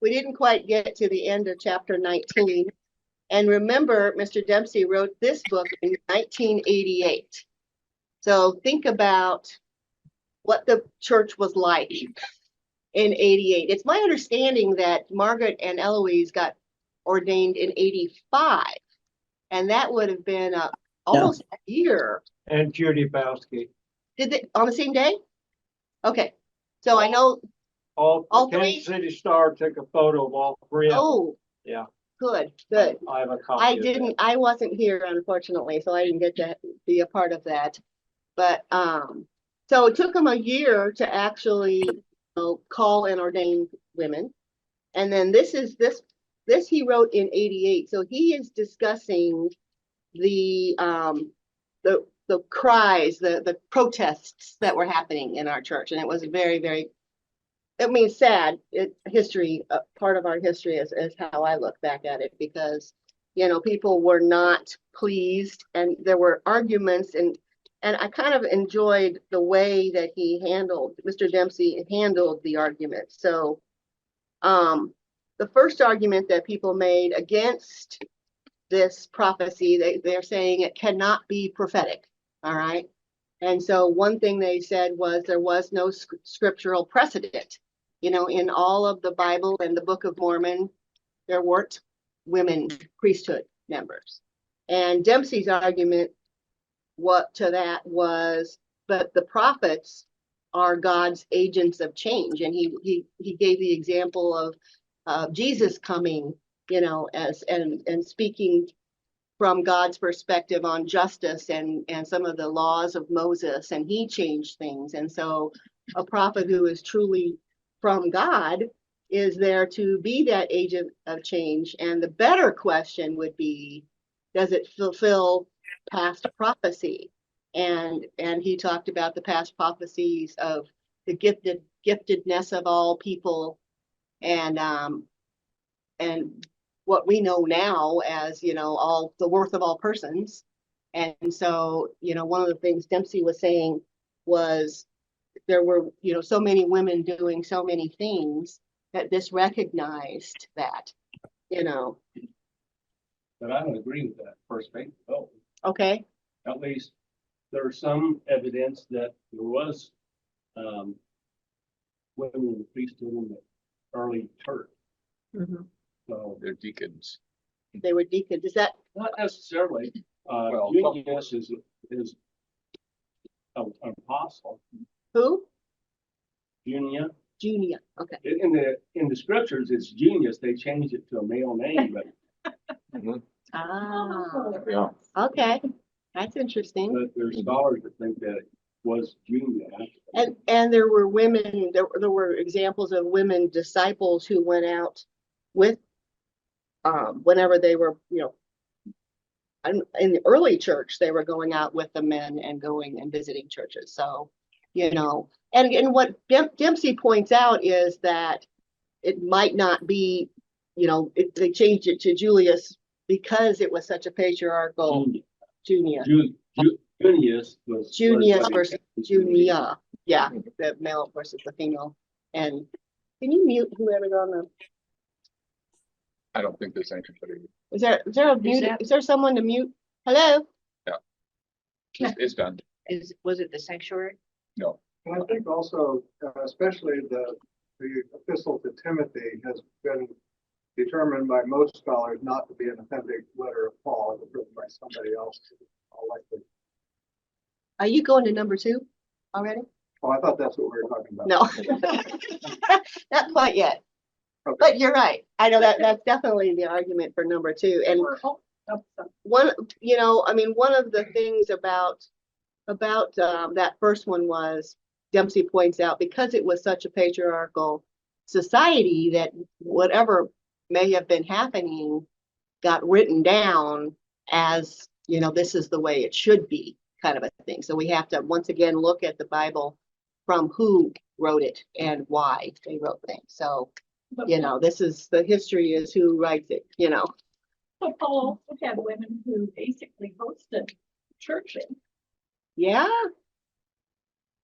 we didn't quite get to the end of chapter 19. And remember, Mr. Dempsey wrote this book in 1988. So think about what the church was like in 88. It's my understanding that Margaret and Eloise got ordained in 85. And that would have been almost a year. And Judy Bowski. Did they on the same day? Okay. So I know all three. Kansas City Star took a photo of all three of them. Oh, yeah. Good. I have a copy. I wasn't here, unfortunately, so I didn't get to be a part of that. But so it took them a year to actually call and ordain women. And then this he wrote in 88. So he is discussing the cries, the protests that were happening in our church. And it was very, very, I mean, sad history, part of our history is how I look back at it, because, people were not pleased and there were arguments, and I kind of enjoyed the way that Mr. Dempsey handled the argument. So the first argument that people made against this prophecy, they're saying it cannot be prophetic. All right. And so one thing they said was there was no scriptural precedent. In all of the Bible and the Book of Mormon, there weren't women priesthood members. And Dempsey's argument to that was, but the prophets are God's agents of change. And he gave the example of Jesus coming, and speaking from God's perspective on justice and some of the laws of Moses, and he changed things. And so a prophet who is truly from God is there to be that agent of change. And the better question would be, does it fulfill past prophecy? And he talked about the past prophecies of the giftedness of all people, and what we know now as, all the worth of all persons. And so, one of the things Dempsey was saying was there were, so many women doing so many things that this recognized that, But I don't agree with that first statement. Oh, okay. at least there's some evidence that there was women in the priesthood in the early church. Mm-hmm. So They're deacons. They were deacons. Is that not necessarily? Well, Junius is an apostle. who? Junia. Junia. Okay. In the scriptures, it's Junius. They changed it to a male name, but Yeah. Okay. That's interesting. but there's scholars that think that it was Junia. And there were women, there were examples of women disciples who went out with whenever they were, in the early church, they were going out with the men and going and visiting churches. So, and what Dempsey points out is that it might not be, they changed it to Julius because it was such a patriarchal Junia. Junius was Junius versus Junia. Yeah, the male versus the female. And can you mute whoever's on the? I don't think there's anybody. Is there a mute? Is there someone to mute? Hello? It's done. Was it the sanctuary? No. And I think also, especially the epistle to Timothy has been determined by most scholars not to be an authentic letter of Paul. It was written by somebody else. All likely. Are you going to number 2 already? Oh, I thought that's what we were talking about. No, not quite yet. Okay. But you're right. I know that's definitely the argument for number 2. And one of the things about that first one was Dempsey points out, because it was such a patriarchal society, that whatever may have been happening got written down as, this is the way it should be, kind of a thing. So we have to once again look at the Bible from who wrote it and why they wrote things. So, this is the history is who writes it, But Paul also had women who basically hosted churches. Yeah.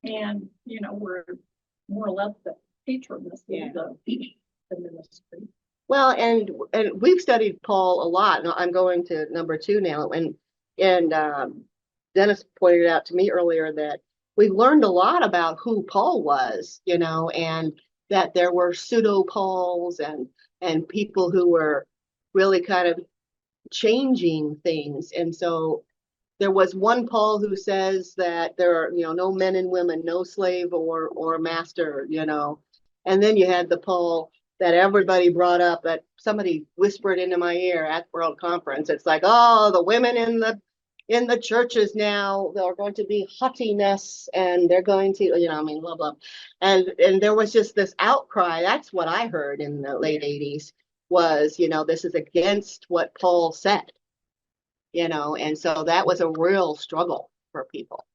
And, were more or less the patroness of the the ministry. Well, and we've studied Paul a lot. And I'm going to number 2 now, and Dennis pointed out to me earlier that we learned a lot about who Paul was, and that there were pseudo Pauls and people who were really kind of changing things. And so there was one Paul who says that there are, no men and women, no slave or master, and then you had the Paul that everybody brought up, that somebody whispered into my ear at World Conference. It's like, oh, the women in the churches now, they're going to be haughtiness, and they're going to, blah, blah. And there was just this outcry. That's what I heard in the late 80s was, this is against what Paul said, and so that was a real struggle for people.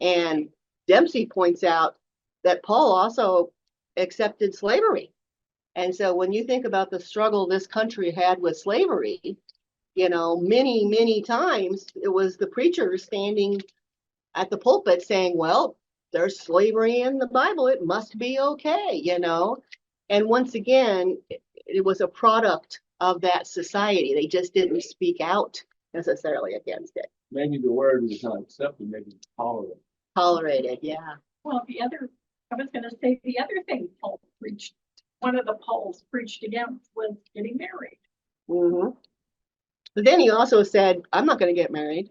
And Dempsey points out that Paul also accepted slavery. And so when you think about the struggle this country had with slavery, many, many times it was the preachers standing at the pulpit saying, well, there's slavery in the Bible, it must be okay, And once again, it was a product of that society. They just didn't speak out necessarily against it. Maybe the word is not accepted, maybe tolerant. Tolerated, yeah. Well, I was gonna say, the other thing Paul preached, one of the Pauls preached against was getting married. Mm-hmm. But then he also said, I'm not going to get married,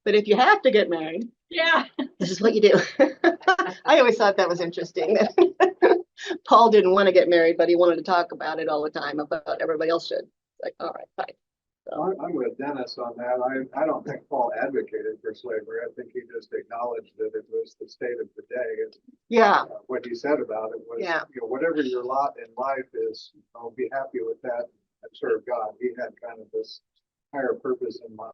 but if you have to get married, Yeah. this is what you do. I always thought that was interesting. Paul didn't want to get married, but he wanted to talk about it all the time, about everybody else should. Like, all right, fine. I'm with Dennis on that. I don't think Paul advocated for slavery. I think he just acknowledged that it was the state of the day. And, Yeah, what he said about it was, Yeah. Whatever your lot in life is, be happy with that and serve God. He had kind of this higher purpose in mind.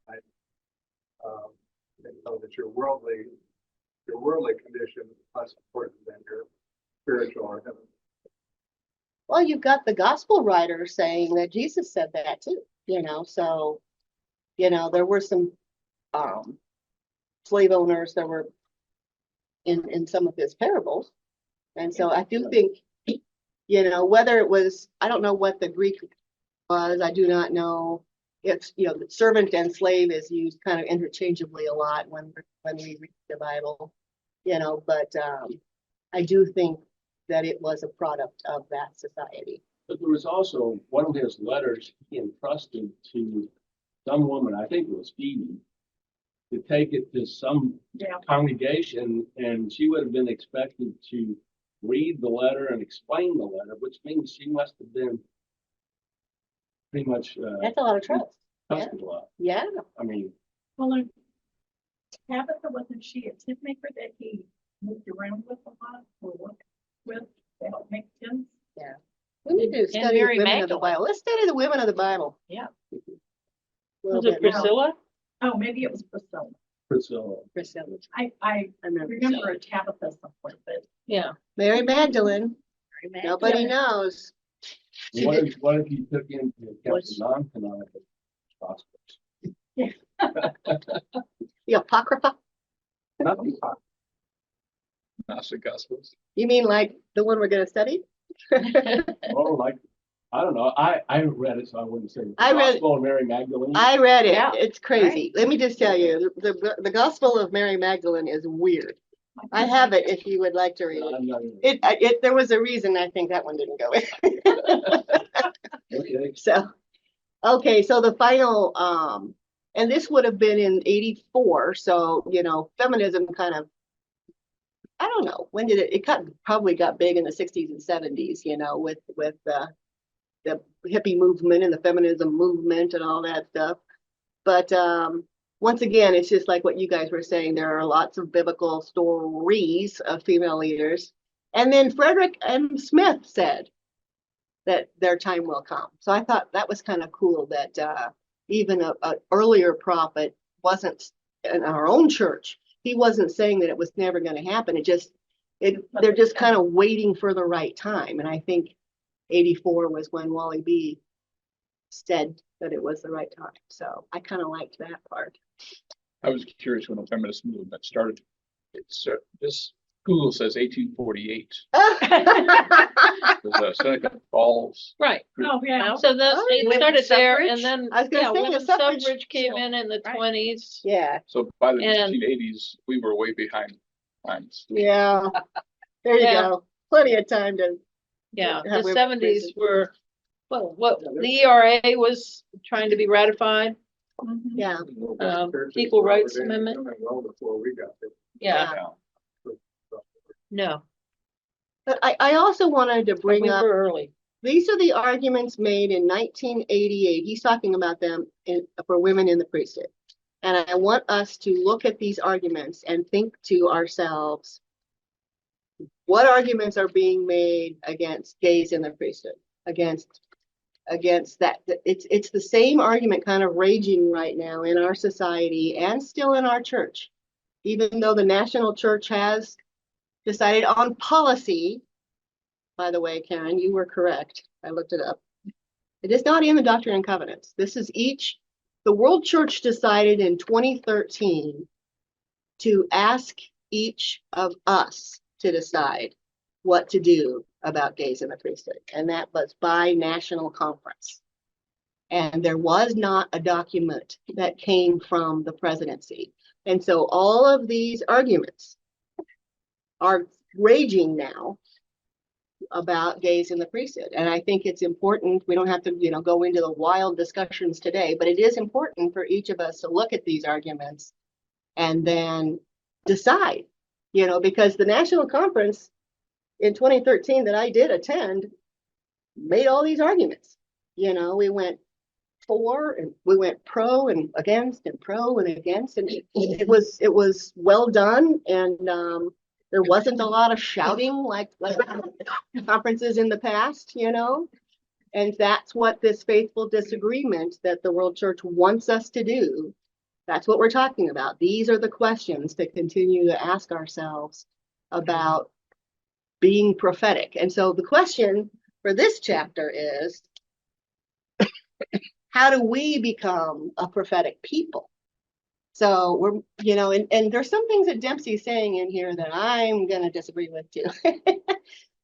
That your worldly condition is less important than your spiritual or heavenly. well, you've got the gospel writer saying that Jesus said that too, so, there were some slave owners that were in some of his parables. And so I do think, whether it was, I don't know what the Greek was, I do not know. It's, the servant and slave is used kind of interchangeably a lot when we read the Bible, but I do think that it was a product of that society. But there was also one of his letters he entrusted to some woman, I think it was Phoebe, to take it to some Yeah. congregation, and she would have been expected to read the letter and explain the letter, which means she must have been pretty much That's a lot of trust. trusted a lot. Yeah. I mean, Well, and Tabitha, wasn't she a tip maker that he moved around with a lot or worked with to help make tins? Yeah. We need to study the Mary women of the Magdalene. Bible. Let's study the women of the Bible. Yeah. A little Was it bit more. Priscilla? Oh, maybe it was Priscilla. Priscilla. Priscilla. I I remember. remember a Tabitha somewhere, but Yeah. Mary Magdalene. Mary Magdalene. Nobody knows. What if you took into account the Was- non-canonical gospels? The Apocrypha? Not the Gnostic Gospels. You mean like the one we're going to study? oh, like I don't know. I read it, so I wouldn't say. I read- Gospel of Mary Magdalene. I read it. Yeah. It's crazy. Let me just tell you, the Gospel of Mary Magdalene is weird. I have it if you would like to read it. I'm not even- There was a reason I think that one didn't go in. Okay. So, okay, so the final, and this would have been in 84. So, feminism kind of, I don't know, when did it probably got big in the 60s and 70s, with the hippie movement and the feminism movement and all that stuff. But once again, it's just like what you guys were saying. There are lots of biblical stories of female leaders. And then Frederick M. Smith said that their time will come. So I thought that was kind of cool that even an earlier prophet wasn't in our own church. He wasn't saying that it was never going to happen. They're just kind of waiting for the right time. And I think 84 was when Wally B said that it was the right time. So I kind of liked that part. I was curious when the feminist movement started. This Google says 1848. I There's a Seneca Falls. Right. Oh, yeah. So that, Oh, it women started there suffrage? and then, was gonna yeah, say, the women's suffrage- suffrage came in the Right. 20s. Yeah, So by the And- 1980s, we were way behind times. yeah. There you Yeah. go. Plenty of time to, Yeah, Have the we- 70s were, well, what, the ERA was trying to be ratified. Mhm. yeah. Equal Rights Amendment. Well, before we got there. Yeah, Yeah. no, But I also wanted to but bring we up, were early. these are the arguments made in 1988. He's talking about them for women in the priesthood. And I want us to look at these arguments and think to ourselves, what arguments are being made against gays in the priesthood? Against that, it's the same argument kind of raging right now in our society and still in our church. Even though the national church has decided on policy, by the way, Karen, you were correct. I looked it up. It is not in the Doctrine and Covenants. This is the World Church decided in 2013 to ask each of us to decide what to do about gays in the priesthood. And that was by national conference. And there was not a document that came from the presidency. And so all of these arguments are raging now about gays in the priesthood. And I think it's important, we don't have to, go into the wild discussions today, but it is important for each of us to look at these arguments and then decide, because the national conference in 2013 that I did attend made all these arguments. We went for and we went pro and against and pro and against, and it was well done, and there wasn't a lot of shouting like conferences in the past, and that's what this faithful disagreement that the World Church wants us to do. That's what we're talking about. These are the questions to continue to ask ourselves about being prophetic. And so the question for this chapter is, how do we become a prophetic people? So we're, and there's some things that Dempsey's saying in here that I'm going to disagree with too.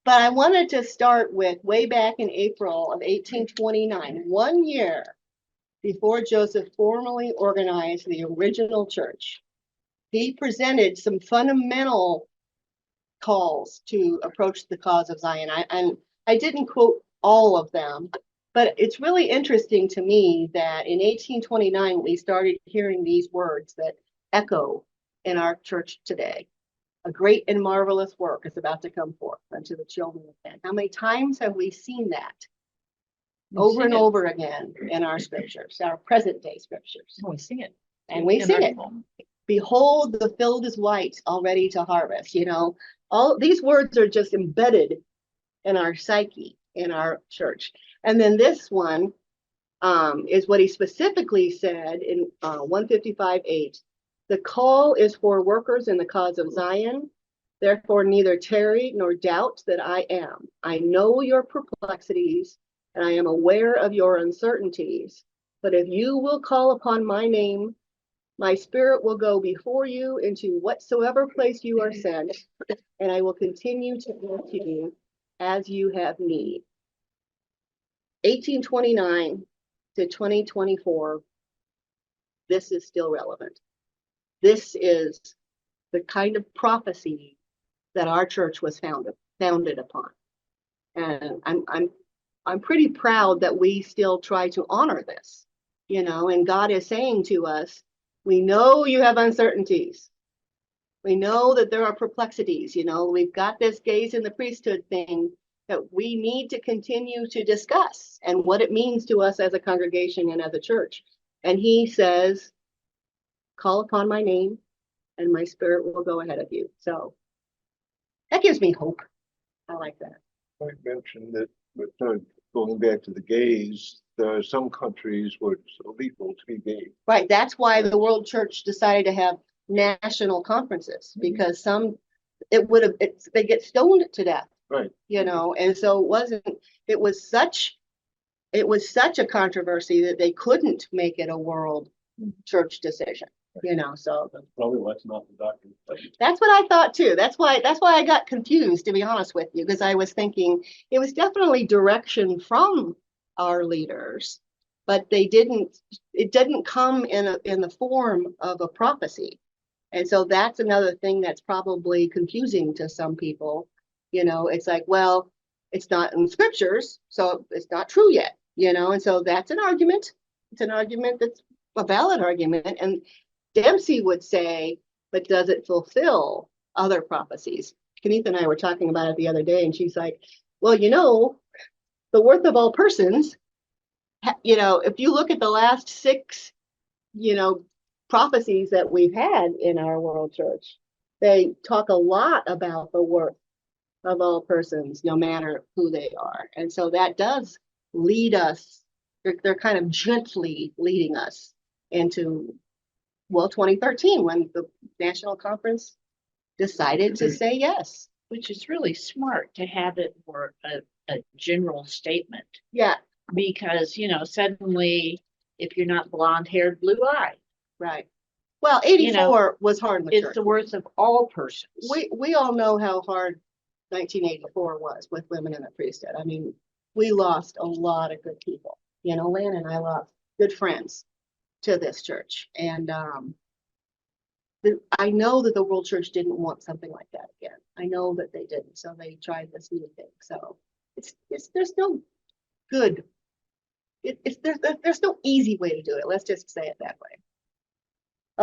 But I wanted to start with way back in April of 1829, 1 year before Joseph formally organized the original church. He presented some fundamental calls to approach the cause of Zion. I didn't quote all of them, but it's really interesting to me that in 1829, we started hearing these words that echo in our church today. A great and marvelous work is about to come forth unto the children of men. How many times have we seen that? Over and over again in our scriptures, our present day scriptures. We sing it. And we sing it. Behold, the field is white, already to harvest. All these words are just embedded in our psyche, in our church. And then this one is what he specifically said in 155:8. The call is for workers in the cause of Zion. Therefore, neither tarry nor doubt that I am. I know your perplexities, and I am aware of your uncertainties. But if you will call upon my name, my spirit will go before you into whatsoever place you are sent, and I will continue to work you as you have need. 1829 to 2024, this is still relevant. This is the kind of prophecy that our church was founded upon. And I'm pretty proud that we still try to honor this, and God is saying to us, we know you have uncertainties. We know that there are perplexities, we've got this gays in the priesthood thing that we need to continue to discuss and what it means to us as a congregation and as a church. And he says, call upon my name and my spirit will go ahead of you. So that gives me hope. I like that. I mentioned that with going back to the gays, there are some countries where it's illegal to be gay. Right. That's why the World Church decided to have national conferences, because they get stoned to death. Right. And so it was such a controversy that they couldn't make it a world church decision. you know, so That's probably what's not the doctor. that's what I thought too. That's why I got confused, to be honest with you, because I was thinking it was definitely direction from our leaders, but it didn't come in the form of a prophecy. And so that's another thing that's probably confusing to some people. You know, it's like, well, it's not in scriptures, so it's not true yet, you know, and so that's an argument. It's an argument that's a valid argument. And Dempsey would say, but does it fulfill other prophecies? Kenneth and I were talking about it the other day, and she's like, well, you know, the worth of all persons, you know, if you look at the last 6, you know, prophecies that we've had in our world church, they talk a lot about the worth of all persons, no matter who they are. And so that does lead us, they're kind of gently leading us into, well, 2013, when the national conference decided to say yes. Which is really smart to have it for a general statement, Yeah, because, you know, suddenly if you're not blonde haired, blue eyed, right. Well, You know, 84 was hard in the it's church. the worth of all persons. We all know how hard 1984 was with women in the priesthood. I mean, we lost a lot of good people. You know, Lan and I lost good friends to this church. And I know that the world church didn't want something like that again. I know that they didn't. So they tried this new thing. So there's no good, there's no easy way to do it. Let's just say it that way.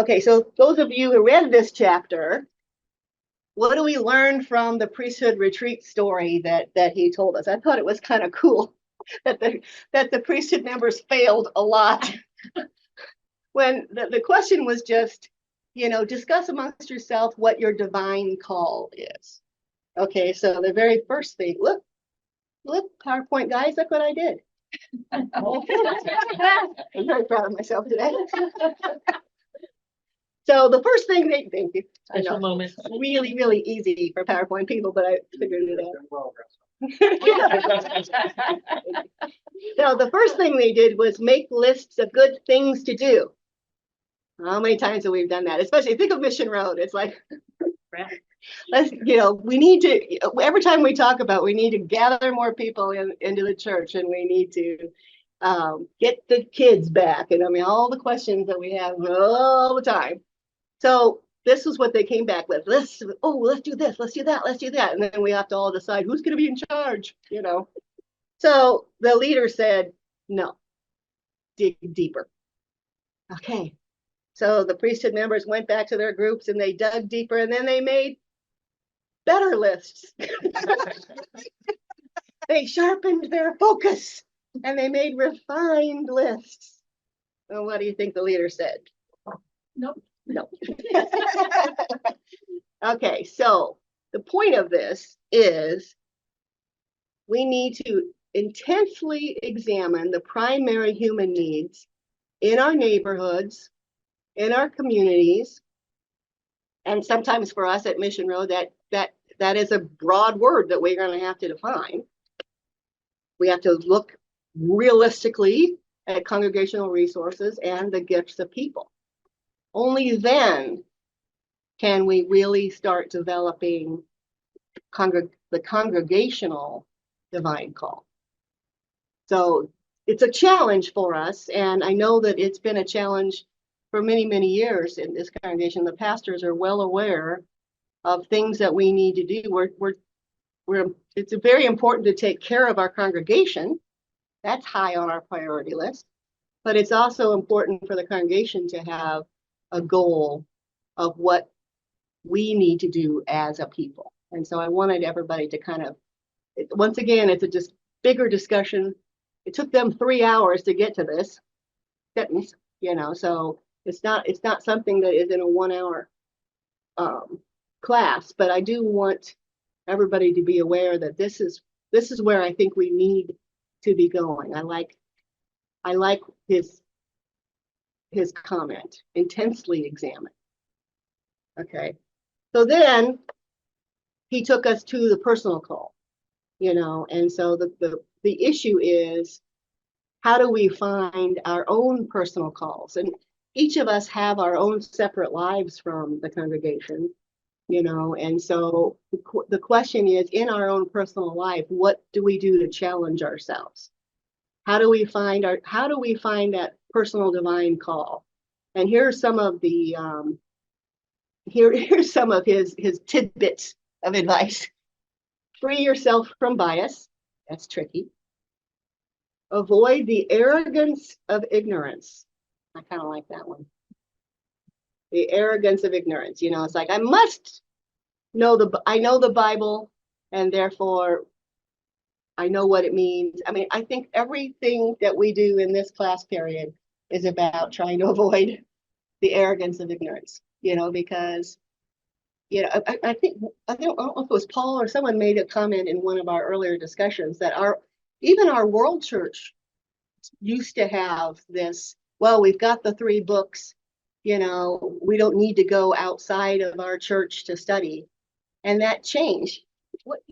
Okay, so those of you who read this chapter, what do we learn from the priesthood retreat story that he told us? I thought it was kind of cool that the priesthood members failed a lot. When the question was just, you know, discuss amongst yourself what your divine call is. Okay, so the very first thing, look, PowerPoint guys, look what I did. I'm very proud of myself today. So the first thing thank you. I Special know, moment. really, really easy for PowerPoint people, but I figured it out. Well, So the first thing they did was make lists of good things to do. How many times have we done that? Especially think of Mission Road. It's like, let's, you know, we need to, every time we talk about, we need to gather more people into the church, and we need to get the kids back. And I mean, all the questions that we have all the time. So this is what they came back with. Let's do this, let's do that, let's do that. And then we have to all decide who's going to be in charge, you know. So the leader said, no, dig deeper. Okay. So the priesthood members went back to their groups and they dug deeper, and then they made better lists. They sharpened their focus and they made refined lists. And what do you think the leader said? Nope. No. Okay, so the point of this is we need to intensely examine the primary human needs in our neighborhoods, in our communities, and sometimes for us at Mission Road, that is a broad word that we're going to have to define. We have to look realistically at congregational resources and the gifts of people. Only then can we really start developing the congregational divine call. So it's a challenge for us, and I know that it's been a challenge for many, many years in this congregation. The pastors are well aware of things that we need to do. It's very important to take care of our congregation. That's high on our priority list. But it's also important for the congregation to have a goal of what we need to do as a people. And so I wanted everybody to kind of, once again, it's a just bigger discussion. It took them 3 hours to get to this sentence, you know, so it's not something that is in a 1 hour class, but I do want everybody to be aware that this is where I think we need to be going. I like his comment, intensely examine. Okay, so then he took us to the personal call, you know, and so the issue is, how do we find our own personal calls? each of us have our own separate lives from the congregation, you know, and so the question is, in our own personal life, what do we do to challenge ourselves? How do we find that personal divine call? And here's some of the here's some of his tidbits of advice. Free yourself from bias. That's tricky. Avoid the arrogance of ignorance. I kind of like that one. The arrogance of ignorance. You know, it's like I know the Bible, and therefore I know what it means. I mean, I think everything that we do in this class period is about trying to avoid the arrogance of ignorance, you know, because, you know, I don't know if it was Paul or someone made a comment in one of our earlier discussions that even our world church used to have this, well, we've got the 3 books, you know, we don't need to go outside of our church to study. And that changed.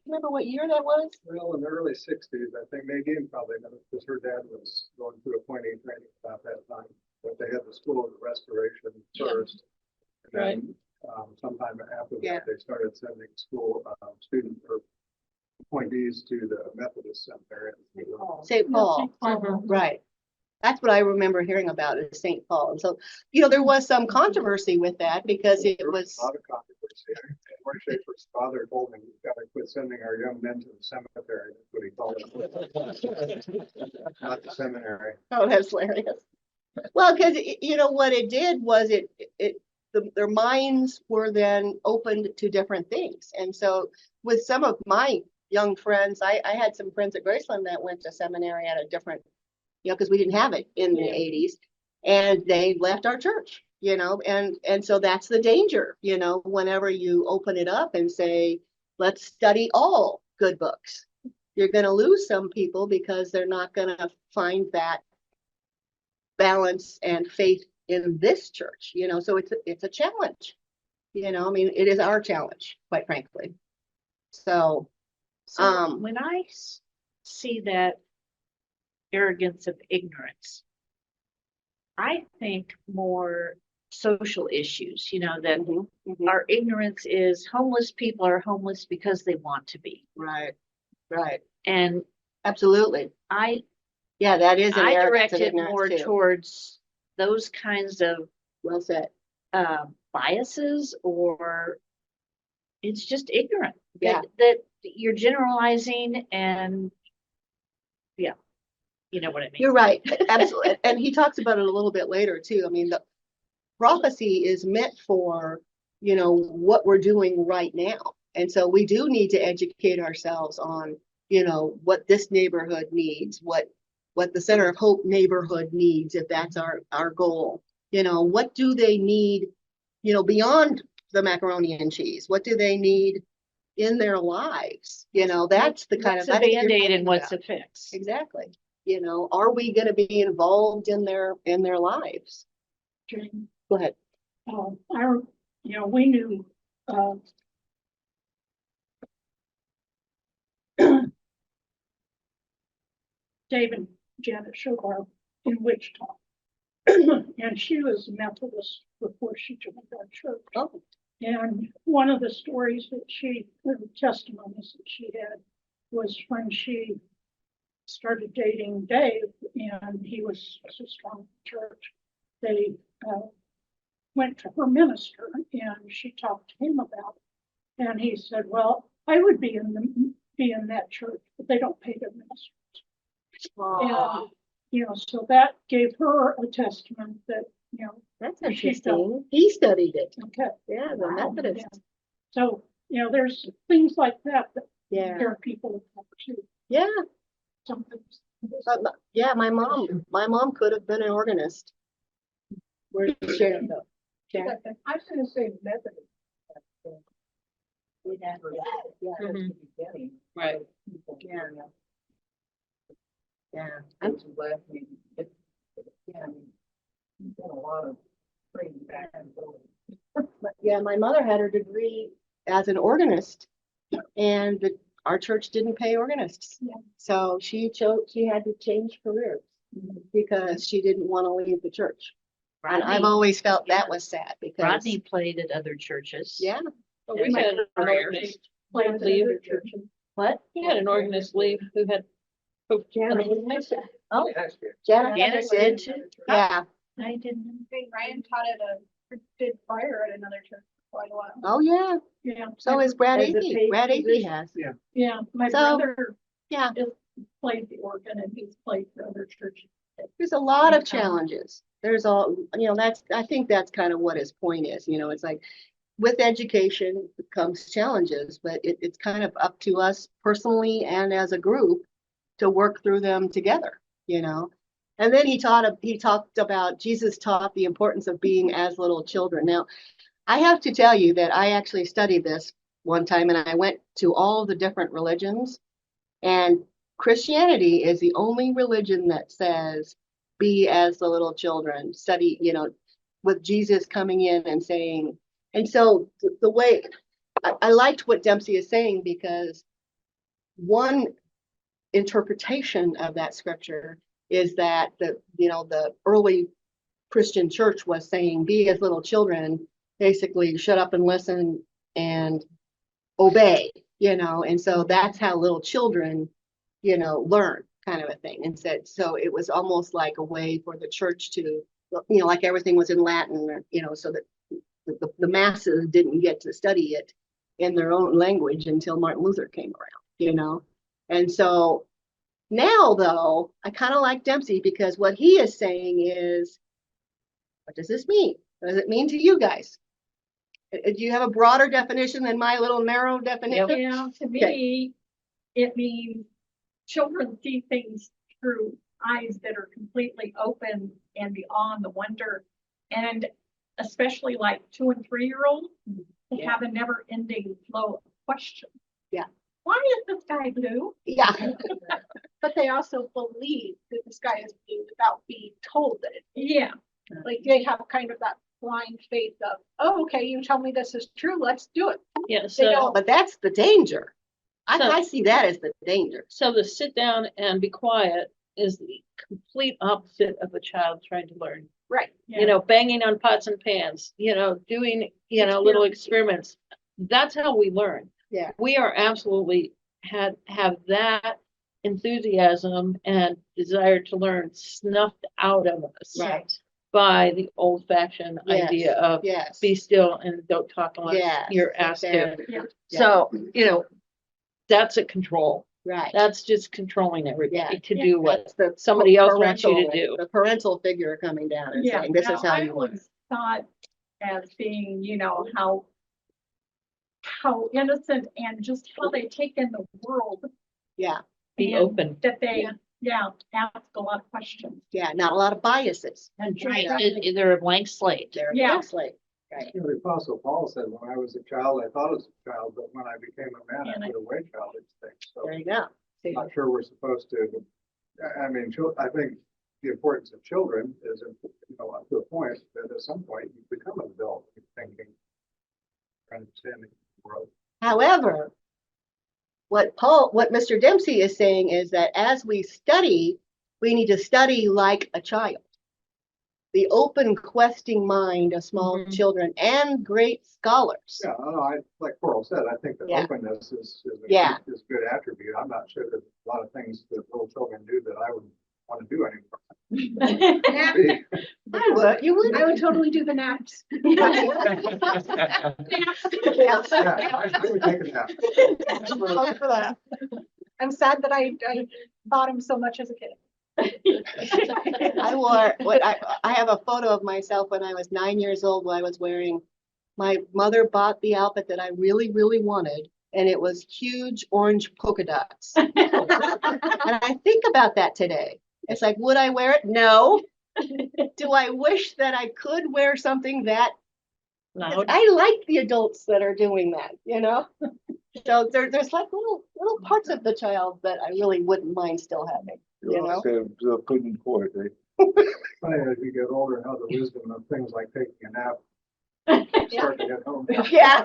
Remember what year that was? Well, in the early 60s, I think Nadine probably knows, because her dad was going through appointing training about that time. But they had the School of Restoration first. And then sometime after that, they started sending school students or appointees to the Methodist Seminary. St. Paul. Right. That's what I remember hearing about is St. Paul. And so, you know, there was some controversy with that because it was a lot of controversy. Mark Schaefer's father told him, we've got to quit sending our young men to the cemetery. That's what he called it. Not the seminary. Oh, that's hilarious. Well, because you know what it did was their minds were then opened to different things. And so with some of my young friends, I had some friends at Graceland that went to seminary at a different, you know, because we didn't have it in the 80s, and they left our church, you know, and so that's the danger, you know, whenever you open it up and say, let's study all good books, you're going to lose some people because they're not going to find that balance and faith in this church, you know. So it's a challenge, you know. I mean, it is our challenge, quite frankly. So when I see that arrogance of ignorance, I think more social issues, you know, that our ignorance is homeless people are homeless because they want to be. Right. And Absolutely. Yeah, that is an I arrogance of direct it ignorance more too. towards those kinds of Well said. biases, or it's just ignorant. Yeah. That you're generalizing, and yeah, you know what I mean. You're right. Absolutely. And he talks about it a little bit later too. I mean, the prophecy is meant for, you know, what we're doing right now. And so we do need to educate ourselves on, you know, what this neighborhood needs, what the Center of Hope neighborhood needs, if that's our goal. You know, what do they need, you know, beyond the macaroni and cheese? What do they need in their lives? You know, that's the kind What's of a Band-Aid and what's a fix. exactly. You know, are we going to be involved in their lives? Jane, Go ahead. we knew Dave and Janet Shogar in Wichita. And she was a Methodist before she joined our church. Oh. And one of the stories that the testimonies that she had was when she started dating Dave, and he was so strong in church. They went to her minister, and she talked to him about it. And he said, "Well, I would be in that church, but they don't pay their ministers." And you know, so that gave her a testament that, you know, That's she felt- interesting. He studied it. okay. Yeah, the Methodist. Yeah. So, you know, there's things like that Yeah. there are people too. Yeah. Sometimes. Yeah, my mom could have been an organist. Where's Sharon go? Sharon? I was gonna say Methodist. Right. Yeah. Yeah. I'm glad we, got a lot of training back and forth. Yeah, my mother had her degree as an organist, and our church didn't pay organists. Yeah. So she had to change careers because she didn't want to leave the church. And I've always felt that was sad because, Rodney played at other churches. yeah, But we had an organist Planned leave. other churches. What? We had an organist leave who had. Oh, Janet Janice did, did too? yeah, I didn't. Ryan taught did choir at another church for quite a while. oh, yeah, Yeah. so is Brad As a Amy, paid Brad Amy position. has, Yeah, my So, brother. yeah. Just played the organ and he's played for other churches. There's a lot of Okay. challenges. There's all, I think that's kind of what his point is, it's like with education comes challenges, but it's kind of up to us personally and as a group to work through them together, And then he talked about Jesus taught the importance of being as little children. Now, I have to tell you that I actually studied this one time and I went to all the different religions, and Christianity is the only religion that says, be as the little children, study, with Jesus coming in and saying, and so the way I liked what Dempsey is saying, because one interpretation of that scripture is that the early Christian church was saying, be as little children, basically shut up and listen and obey, and so that's how little children, learn, kind of a thing. And said, so it was almost like a way for the church to, like everything was in Latin, so that the masses didn't get to study it in their own language until Martin Luther came around, And so now, though, I kind of like Dempsey, because what he is saying is, what does this mean? What does it mean to you guys? Do you have a broader definition than my little narrow definition? Yeah, to me, it means children see things through eyes that are completely open and beyond the wonder. And especially like 2 and 3-year-olds, they have a never ending flow of questions. Yeah. Why is the sky blue? Yeah. But they also believe that the sky is blue without being told that it, Yeah. like they have kind of that blind faith of, oh, okay, you tell me this is true, let's do it. Yeah, They so, don't- But that's the danger. So- I see that as the danger. so the sit down and be quiet is the complete opposite of a child trying to learn. Right. Banging on pots and pans, doing, little experiments. That's how we learn. Yeah. We are absolutely have that enthusiasm and desire to learn snuffed out of us by the old fashioned Yes. idea of Yes. be still and don't talk unless Yes, you're asked to. exactly. Yeah. So, that's a control. Right. That's just controlling everybody Yeah. to Yeah. do what That's the somebody else wants you to parental- do. The parental figure coming down and Yeah, saying, this now, is how I you learn. was thought as being, how innocent and just how they take in the world. Yeah. Be and open. That they, ask a lot of questions. Yeah. Not a lot of biases. And they're a blank slate. They're Yeah. like, right. The Apostle Paul said, when I was a child, I thought I was a child, but when I became a man, And I put away childish things. So There you go. I'm not sure we're supposed to, I think the importance of children is, up to a point, that at some point you become an adult, you're thinking, understanding the world. However, what Mr. Dempsey is saying is that as we study, we need to study like a child. The open, questing mind of small Mhm. children and great scholars. Yeah, like Coral said, I think that Yeah. openness is Yeah. a good attribute. I'm not sure there's a lot of things that little children do that I would want to do anymore. I would, you would. I would totally do the naps. Yeah, I would take a nap. Vote for that. I'm sad that I bought him so much as a kid. I have a photo of myself when I was 9 years old, when I was wearing, my mother bought the outfit that I really, really wanted, and it was huge orange polka dots. And I think about that today. It's like, would I wear it? No. Do I wish that I could wear something that, Loud. I like the adults that are doing that, So there's like little parts of the child that I really wouldn't mind still having, So couldn't afford it. Funny as you get older, how the wisdom of things like taking a nap start to get home. Yeah.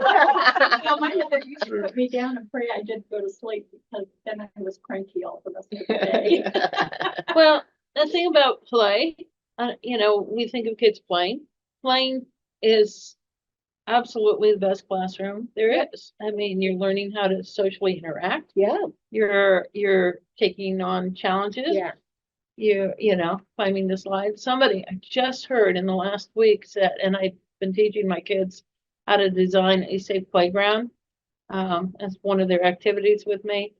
Well, my mother used to put me down and pray I did go to sleep, because then I was cranky all the rest of the day. Well, the thing about play we think of kids playing. Playing is absolutely the best classroom there is. I mean, you're learning how to socially interact. Yeah, You're taking on challenges. yeah. Climbing the slide. Somebody I just heard in the last week said, and I've been teaching my kids how to design a safe playground as one of their activities with me.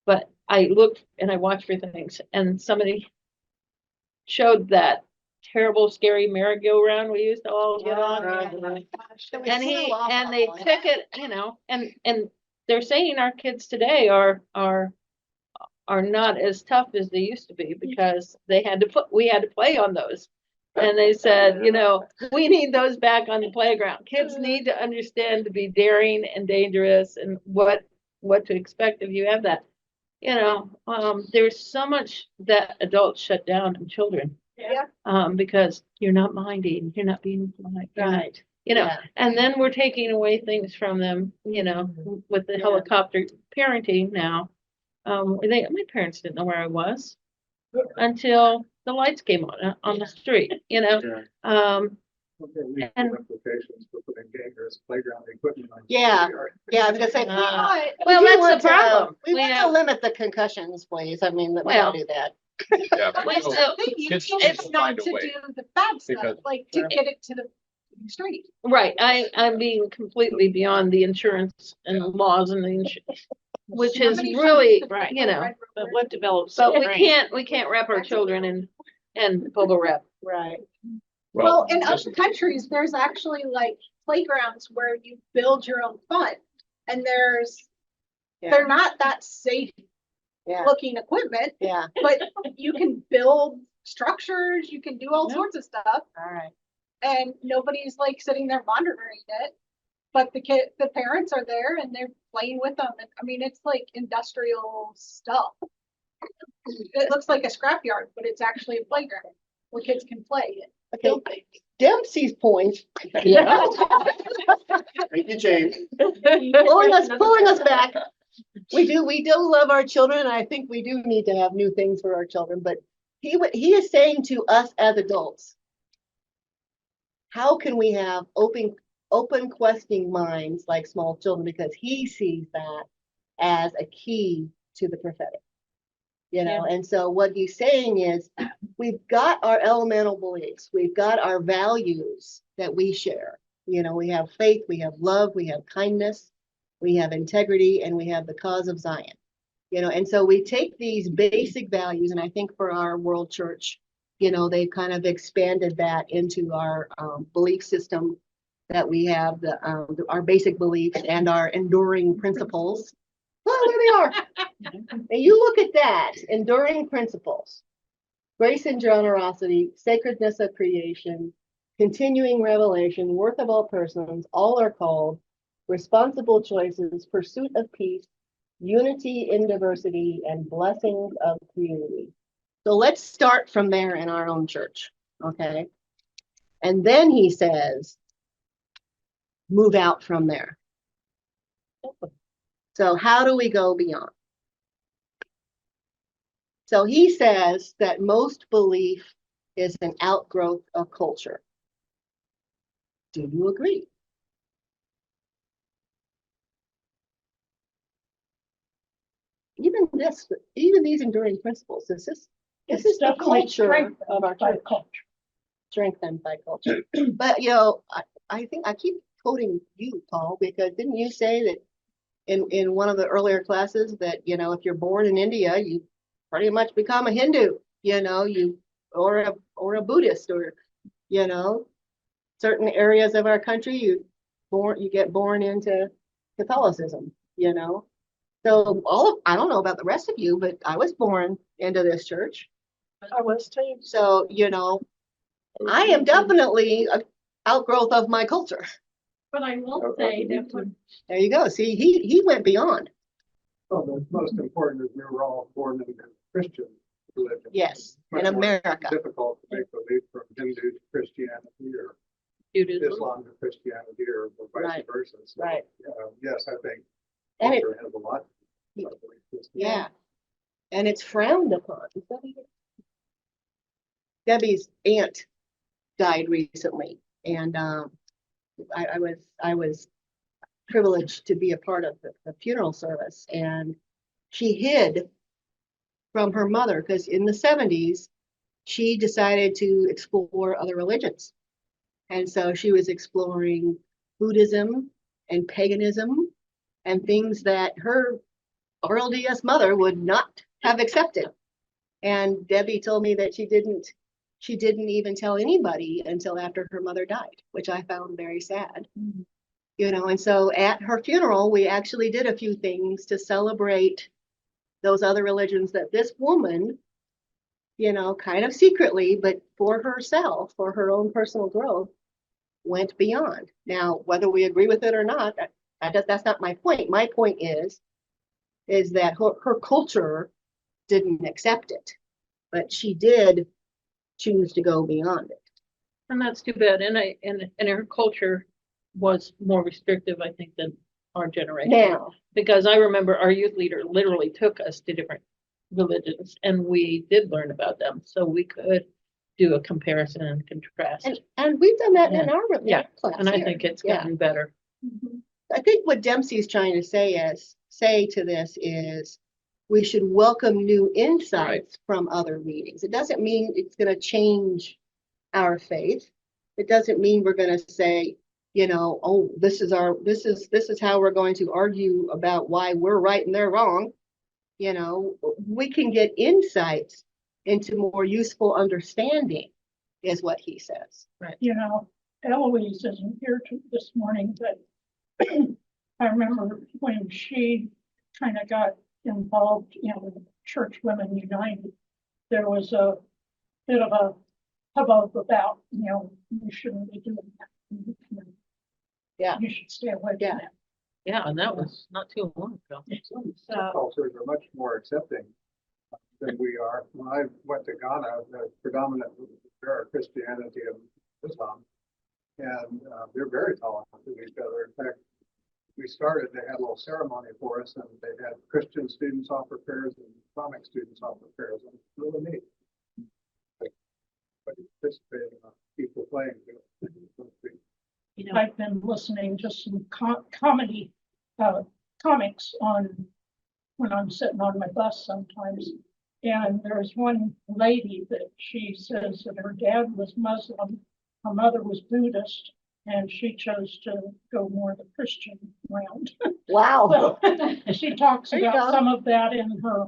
But I looked and I watched for things, and somebody showed that terrible, scary merry-go-round we used to all get on. And they took it, and they're saying our kids today are not as tough as they used to be because we had to play on those. And they said, we need those back on the playground. Kids need to understand to be daring and dangerous and what to expect if you have that. There's so much that adults shut down in children. Yeah. Because you're not minding, you're not being polite. Right. And then we're taking away things from them, with the helicopter parenting now. My parents didn't know where I was until the lights came on the street, Okay, we have And- implications for putting dangerous playground equipment on. Yeah. CPR. Yeah, I was gonna say. Well, we do that's want the problem. We We want to have- limit the concussions, please. I mean, we Well- don't do that. Yeah, but Well, so- so- Kids It's will not find a to way. do the bad stuff, Because- like to get it to the street. Right, I'm being completely beyond the insurance and laws and the which is Somebody really, should put you know, red But rubber. what develops? but the we brain? can't wrap our children in bubble wrap. Right. Well, in just- other countries, there's actually like playgrounds where you build your own fun. And they're not that safe Yeah, looking equipment, yeah, but you can build structures, you can do all Yeah. sorts of stuff. all right. And nobody's like sitting there monitoring it. But the parents are there and they're playing with them. And I mean, it's like industrial stuff. It looks like a scrapyard, but it's actually a playground where kids can play and Okay, build things. Dempsey's point, Yeah. Thank you, James. pulling us back. We do love our children, and I think we do need to have new things for our children, but he is saying to us as adults, how can we have open questioning minds like small children, because he sees that as a key to the prophetic. And so what he's saying is we've got our elemental beliefs, we've got our values that we share. We have faith, we have love, we have kindness, we have integrity, and we have the cause of Zion. And so we take these basic values, and I think for our world church, they've kind of expanded that into our belief system, that we have our basic beliefs and our enduring principles. Well, there they are. And you look at that, enduring principles, grace and generosity, sacredness of creation, continuing revelation, worth of all persons, all are called, responsible choices, pursuit of peace, unity in diversity, and blessings of community. So let's start from there in our own church, okay? And then he says, move out from there. So how do we go beyond? So he says that most belief is an outgrowth of culture. Do you agree? Even these enduring principles, this is the culture of our church. Strengthened by culture. But I think I keep quoting you, Paul, because didn't you say that in one of the earlier classes that if you're born in India, you pretty much become a Hindu, or a Buddhist, or certain areas of our country you get born into Catholicism, So I don't know about the rest of you, but I was born into this church. I was too. So, I am definitely an outgrowth of my culture. But I will say that when There you go. See, he went beyond. Well, the most important is we were all born into Christian religion. Yes, in Much more America. Difficult to make the leap from Hindu to Christianity or Judaism. Islam to Christianity or vice Right, versa. So, right. Yes, I think And it, culture has a lot. to do with this. yeah, and it's frowned upon. Debbie's aunt died recently, and I was privileged to be a part of the funeral service, and she hid from her mother because in the 70s she decided to explore other religions, and so she was exploring Buddhism and paganism and things that her RLDS mother would not have accepted. And Debbie told me that she didn't even tell anybody until after her mother died, which I found very sad. You know, and so at her funeral, we actually did a few things to celebrate those other religions that this woman, you know, kind of secretly, but for herself, for her own personal growth, went beyond. Now, whether we agree with it or not, that's not my point. My point is that her culture didn't accept it, but she did choose to go beyond it. And that's too bad. And her culture was more restrictive, I think, than our generation. Now, Because I remember our youth leader literally took us to different religions and we did learn about them. So we could do a comparison and contrast. and we've done that in Yeah. our Yeah. class And I here. think it's Yeah. gotten better. I think what Dempsey's trying to say to this is we should welcome new insights from other readings. It doesn't mean it's going to change our faith. It doesn't mean we're going to say, you know, oh, this is how we're going to argue about why we're right and they're wrong. You know, we can get insights into more useful understanding, is what he says. You know, Eloise isn't here this morning, but I remember when she kind of got involved in Church Women United, there was a bit of a hubbub about, you know, you shouldn't be doing that. Yeah. You should stay away from Yeah. that. Yeah, and that was not too long ago. Some cultures are much more accepting than we are. When I went to Ghana, the predominant there are Christianity and Islam, and they're very tolerant of each other. In fact, we started, they had a little ceremony for us, and they had Christian students offer prayers and Islamic students offer prayers, and it's really neat. But participating on people playing. You know, I've been listening to some comedy, comics on, when I'm sitting on my bus sometimes. And there's one lady that she says that her dad was Muslim, her mother was Buddhist, and she chose to go more the Christian round. Wow. So she talks There you about go. some of that in her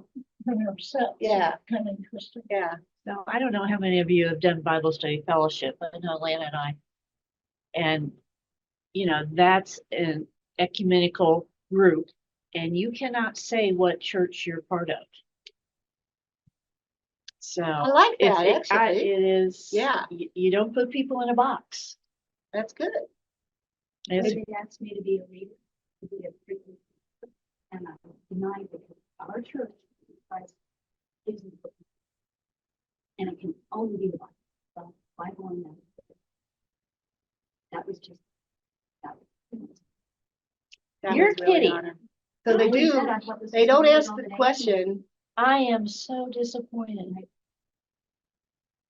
set. Yeah. Kind of interesting. Yeah. so I don't know how many of you have done Bible study fellowship, but I know Lana and I. And, you know, that's an ecumenical group, and you cannot say what church you're part of. So I like that, actually. it is. Yeah. You don't put people in a box. That's good. It's- They asked me to be a leader, to be a priest, and I denied because our church isn't, and it can only be the Bible and that. That was just, that was. That You're was really kidding. honor. So they I do, said I thought this they was don't a ask the denomination. question. I am so disappointed.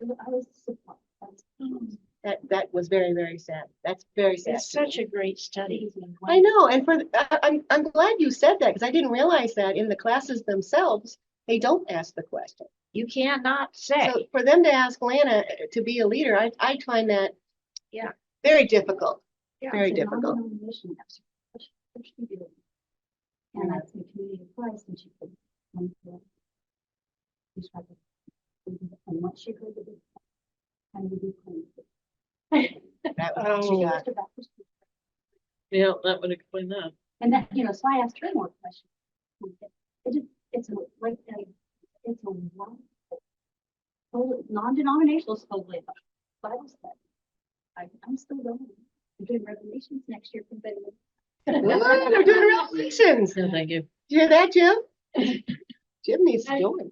I was surprised. That was very, very sad. That's very sad. It's to me. such a great study. I know, and I'm glad you said that because I didn't realize that in the classes themselves, they don't ask the question. You cannot say. So for them to ask Lana to be a leader, I find that Yeah. very difficult. Yeah, Very it's a difficult. non-denominational house. What should we do? And that's the community of Christ, and she could come to it. She's like, and once she heard the big, and we do claim it. That was what she got. Just about this. Yeah, that would explain that. And that, you know, so I asked her more questions. It's a, like, it's a wonderful, non-denominational, supposedly, Bible study. I'm still going. I'm doing revelations next year for Bennetts. Ooh, they're doing revelations. No, thank you. You hear that, Jim? Jim needs to join.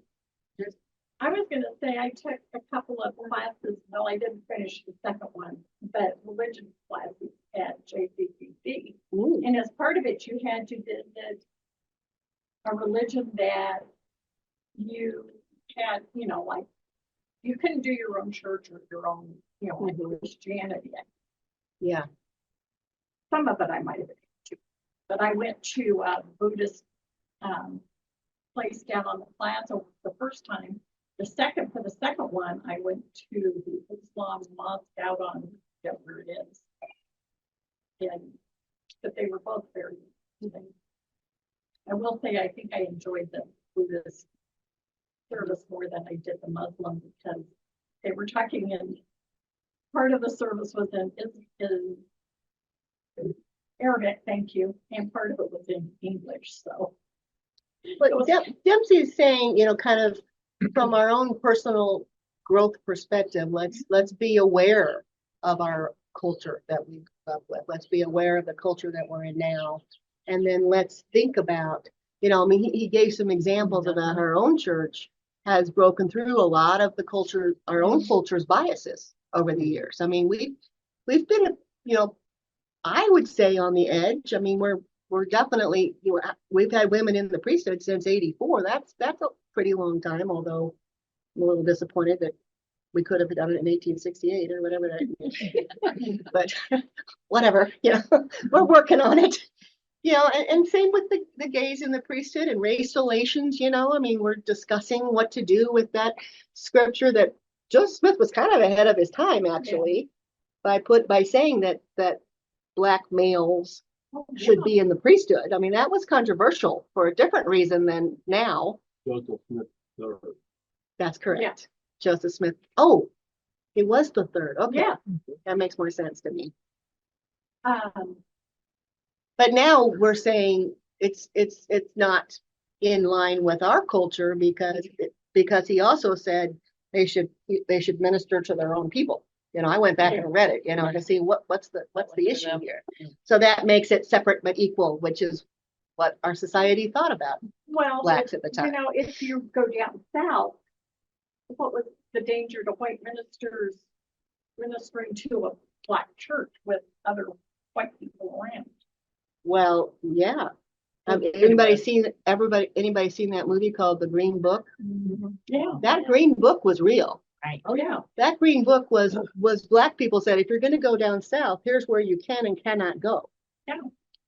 I was gonna say, I took a couple of classes, well, I didn't finish the second one, but religion classes at JCCC. Ooh. And as part of it, you had to visit a religion that you had, you know, like, you couldn't do your own church or your own, you know, Christianity. Yeah. Some of it I might have been to, but I went to a Buddhist place down on the plaza the first time. For the second one, I went to the Islam mosque out on whatever it is. And but they were both very interesting. I will say I think I enjoyed the Buddhist service more than I did the Muslim, because they were talking in part of the service was in Arabic, thank you, and part of it was in English. So, But Dempsey is saying, you know, kind of from our own personal growth perspective, let's be aware of our culture that we grew up with. Let's be aware of the culture that we're in now. And then let's think about, you know, I mean, he gave some examples about our own church has broken through a lot of the culture, our own culture's biases over the years. I mean, we've been, you know, I would say on the edge. I mean, we're definitely, you know, we've had women in the priesthood since '84. That's a pretty long time, although I'm a little disappointed that we could have done it in 1868 or whatever that is. But whatever, you know, we're working on it. You know, and same with the gays in the priesthood and race relations, you know, I mean, we're discussing what to do with that scripture that Joseph Smith was kind of ahead of his time, actually, by saying that Black males should be in the priesthood. I mean, that was controversial for a different reason than now. Joseph Smith III. That's correct. Joseph Smith. Oh, he was the third. Okay. Yeah. That makes more sense to me. But now we're saying it's not in line with our culture because he also said they should minister to their own people. You know, I went back and read it, you know, to see what's the issue here. So that makes it separate but equal, which is what our society thought about well, blacks at the time. You know, if you go down south, what was the danger to white ministers ministering to a black church with other white people around? Well, yeah. Anybody seen that movie called The Green Book? Yeah. That Green Book was real. Right. Oh, yeah. That Green Book was Black people said, if you're going to go down south, here's where you can and cannot go. Yeah.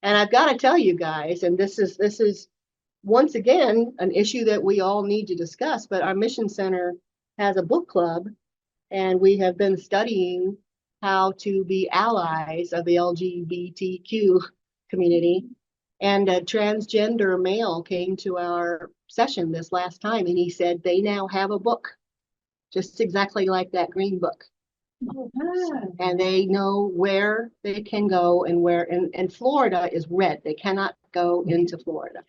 And I've got to tell you guys, and this is once again an issue that we all need to discuss, but our mission center has a book club, and we have been studying how to be allies of the LGBTQ community. And a transgender male came to our session this last time, and he said they now have a book just exactly like that Green Book. And they know where they can go and where, and Florida is red. They cannot go into Florida.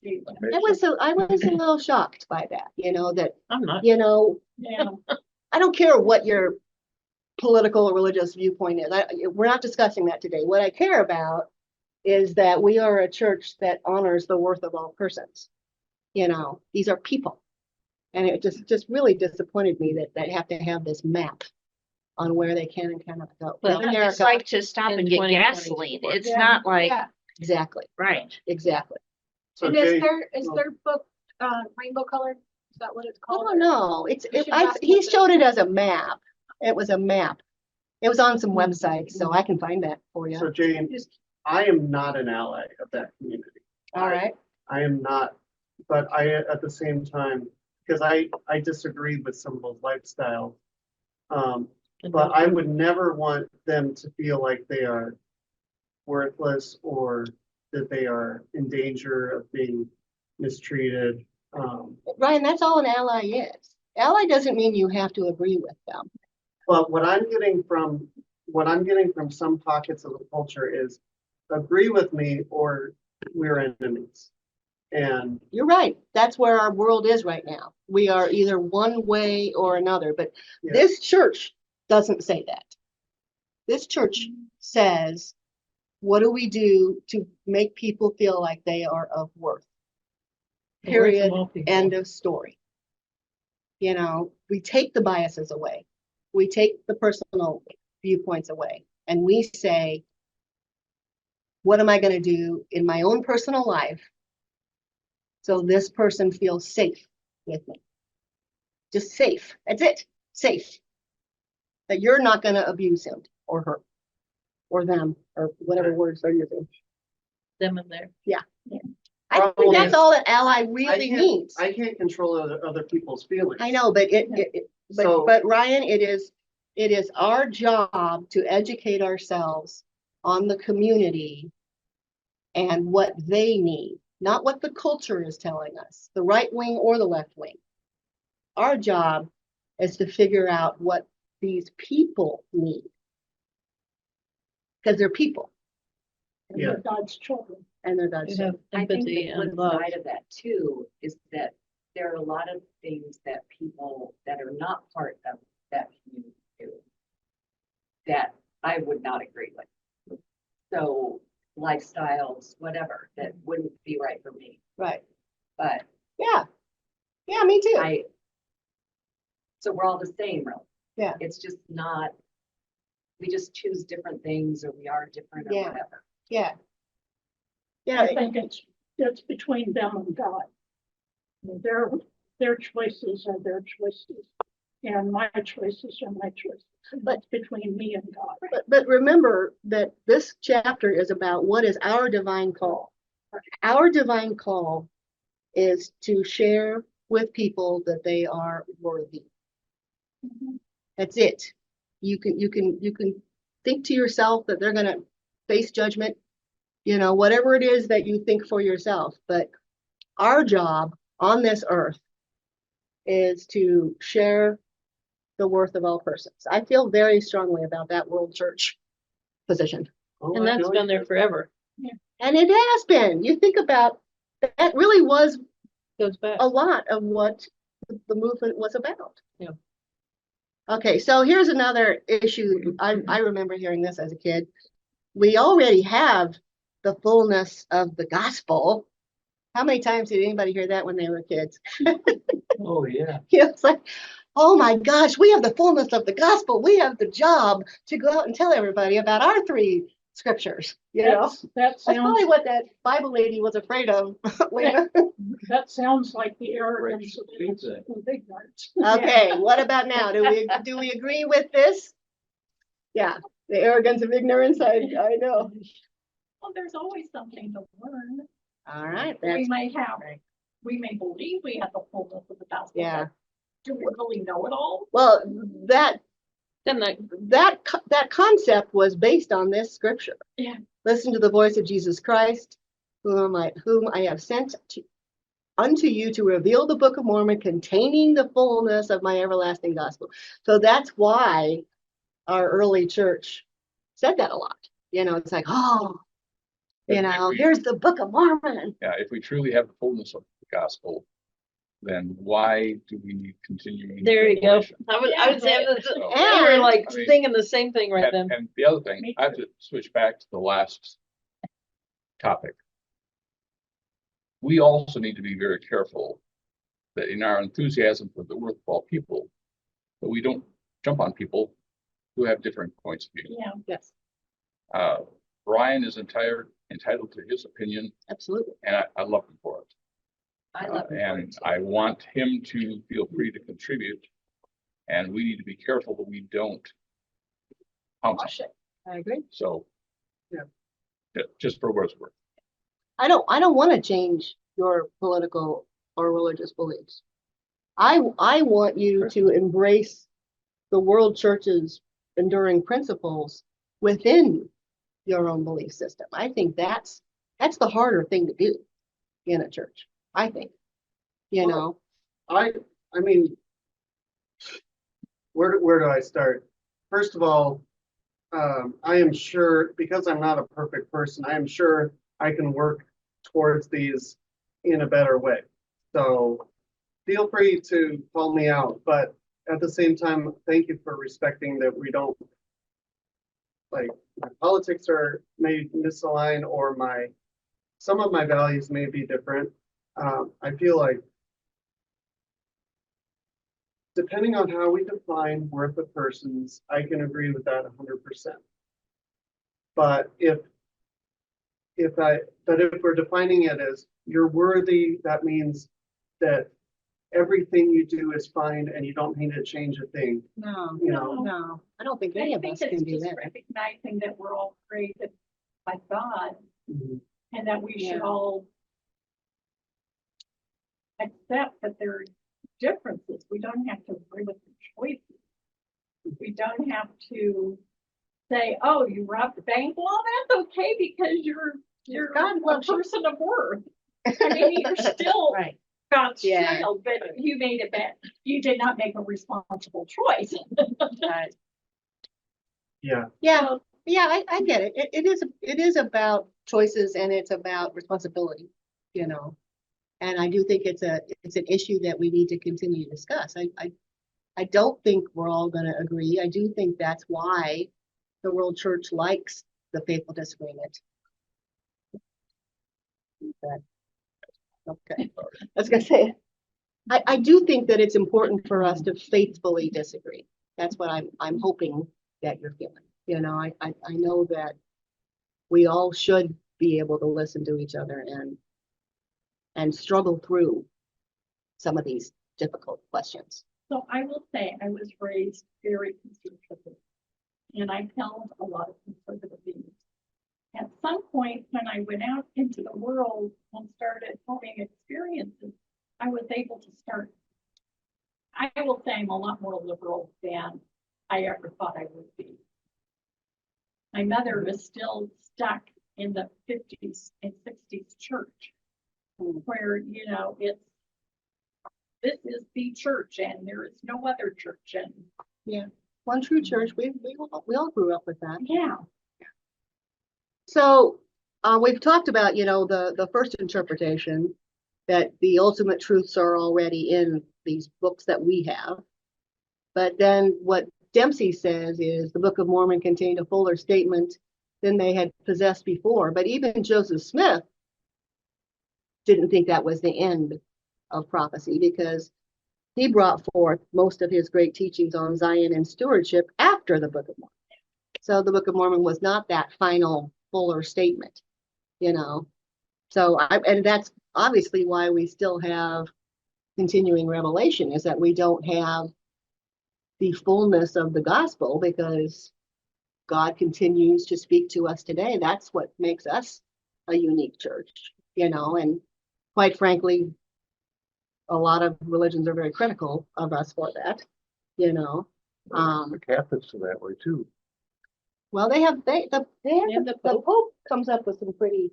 I was a little shocked by that, you know, that, I'm not. you know, Yeah. I don't care what your political or religious viewpoint is. We're not discussing that today. What I care about is that we are a church that honors the worth of all persons. You know, these are people. And it just really disappointed me that they have to have this map on where they can and cannot go. Well, In it's America, like to stop in and get 2024. gasoline. It's Yeah. not like, Yeah. exactly, right. exactly. So And Jay, is their book rainbow colored? Is that what it's called? Oh, no, should ask he what showed it as a map. It was a map. It was on some websites, so I can find that for you. so Jane, I am not an ally of that community. All right. I am not, but I, at the same time, because I disagree with some of those lifestyles. But I would never want them to feel like they are worthless or that they are in danger of being mistreated. Ryan, that's all an ally is. Ally doesn't mean you have to agree with them. But what I'm getting from some pockets of the culture is agree with me or we're enemies. And You're right. That's where our world is right now. We are either one way or another, but Yeah. this church doesn't say that. This church says, what do we do to make people feel like they are of worth? Period. End of story. You know, we take the biases away. We take the personal viewpoints away, and we say, what am I going to do in my own personal life so this person feels safe with me? Just safe. That's it. safe. That you're not gonna abuse him or her, or them, or whatever words they're using. Them in there. I think that's all an ally really means. I can't control other people's feelings. I know, but So- but Ryan, it is our job to educate ourselves on the community and what they need, not what the culture is telling us, the right wing or the left wing. Our job is to figure out what these people need. Because they're people And Yeah. they're God's children. and they're God's You children. have I think empathy the and flip love. side of that too is that there are a lot of things that people that are not part of that community do that I would not agree with. So lifestyles, whatever, that wouldn't be right for me, Right. but Yeah. Yeah, me too. so we're all the same, really. Yeah. It's just not, we just choose different things or we are different or Yeah. whatever. Yeah. Yeah, I think it's between them and God. Their choices are their choices, and my choices are my choices. But it's between me and God. but remember that this chapter is about what is our divine call. Our divine call is to share with people that they are worthy. That's it. You can think to yourself that they're gonna face judgment, whatever it is that you think for yourself. But our job on this earth is to share the worth of all persons. I feel very strongly about that world church position. Oh, And I that's know been you- there forever. And it has been. You think about that really was Goes back. a lot of what the movement was about. Yeah. Okay, so here's another issue. I remember hearing this as a kid. We already have the fullness of the gospel. How many times did anybody hear that when they were kids? Oh, yeah. It's like, oh my gosh, we have the fullness of the gospel. We have the job to go out and tell everybody about our three scriptures. That That's probably sounds, what that Bible lady was afraid of, Lena. that sounds like the arrogance of Right, she thinks ignorance. Okay, what about now? Do we agree with this? Yeah, the arrogance of ignorance. I know. Well, there's always something to learn. All right, We that's may have, we may believe we have the fullness of the gospel. yeah. but Do we really know it all? Well, that Then that concept was based on this scripture. Yeah. Listen to the voice of Jesus Christ, whom I have sent unto you to reveal the Book of Mormon containing the fullness of my everlasting gospel. So that's why our early church said that a lot. It's like, oh, here's the Book of Mormon. Yeah, if we truly have the fullness of the gospel, then why do we need continuing? there you go. revelation? I would say that So- they were like I mean- singing the same thing right then. And the other thing, Me I have to switch back to the last topic. We also need to be very careful that in our enthusiasm for the worth of all people, that we don't jump on people who have different points of view. Yeah. Yes, Brian is entitled to his opinion, absolutely. and I love him for it. I love it. And I want him to feel free to contribute. And we need to be careful that we don't pounce on Wash it. I agree. So. Yeah. Just for what it's worth. I don't want to change your political or religious beliefs. I want you to embrace the world church's enduring principles within your own belief system. I think that's the harder thing to do in a church. I think, I mean, where do I start? First of all, I am sure, because I'm not a perfect person, I am sure I can work towards these in a better way. So feel free to call me out, but at the same time, thank you for respecting that we don't, like, my politics may misalign, or some of my values may be different. I feel like depending on how we define worth of persons, I can agree with that 100%. But if we're defining it as you're worthy, that means that everything you do is fine and you don't need to change a thing. No, You know. no, I don't think I any of think us it's can do just that. recognizing that we're all created by God Mhm. and that we should Yeah. all accept that there are differences. We don't have to agree with the choices. We don't have to say, oh, you robbed the bank. Well, that's okay because you're God a loves you. person of worth. I mean, you're still Right. God's Yeah. child, but you made a bet. You did not make a responsible choice. Right. Yeah, Yeah, yeah, I get it. It is about choices and it's about responsibility, you know. And I do think it's an issue that we need to continue to discuss. I don't think we're all gonna agree. I do think that's why the World Church likes the faithful disagreement. But, okay, I was gonna say, I do think that it's important for us to faithfully disagree. That's what I'm hoping that you're feeling. You know, I know that we all should be able to listen to each other and struggle through some of these difficult questions. So I will say I was raised very conservative and I held a lot of conservative views. At some point when I went out into the world and started having experiences, I was able to start. I will say I'm a lot more liberal than I ever thought I would be. My mother is still stuck in the 50s and 60s church where, you know, this is the church and there is no other church. And Yeah, one true church. We all grew up with that. yeah, So we've talked about, you know, the first interpretation that the ultimate truths are already in these books that we have. But then what Dempsey says is the Book of Mormon contained a fuller statement than they had possessed before. But even Joseph Smith didn't think that was the end of prophecy because he brought forth most of his great teachings on Zion and stewardship after the Book of Mormon. So the Book of Mormon was not that final fuller statement, you know. So and that's obviously why we still have continuing revelation, is that we don't have the fullness of the gospel because God continues to speak to us today. That's what makes us a unique church, you know, and quite frankly, a lot of religions are very critical of us for that, you know. The Catholics are that way too. Well, the Pope comes up with some pretty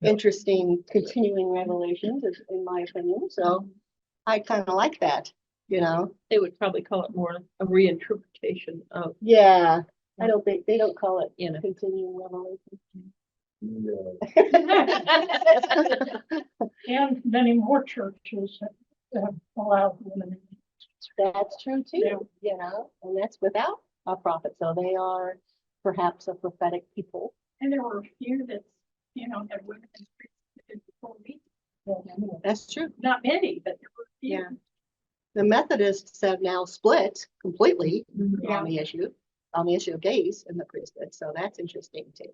interesting continuing revelations, in my opinion. So I kind of like that, you know. They would probably call it more a reinterpretation of, Yeah, I don't think they don't call it, you know. continuing revelation. No. And many more churches have allowed women. That's true too, you know, and that's without a prophet. So they are perhaps a prophetic people. and there were a few that, you know, had women in priesthood before me. That's true. Not many, but there were a few. Yeah. The Methodists have now split completely Yeah. on the issue of gays in the priesthood. So that's interesting too.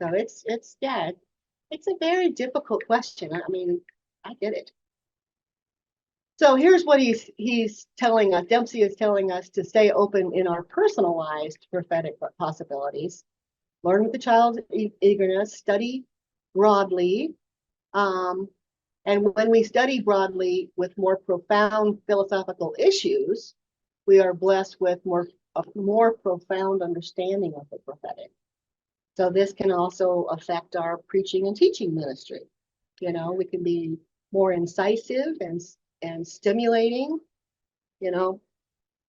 So it's a very difficult question. I mean, I get it. So here's what he's telling us. Dempsey is telling us to stay open in our personalized prophetic possibilities. Learn with the child's eagerness, study broadly. And when we study broadly with more profound philosophical issues, we are blessed with a more profound understanding of the prophetic. So this can also affect our preaching and teaching ministry. You know, we can be more incisive and stimulating. You know,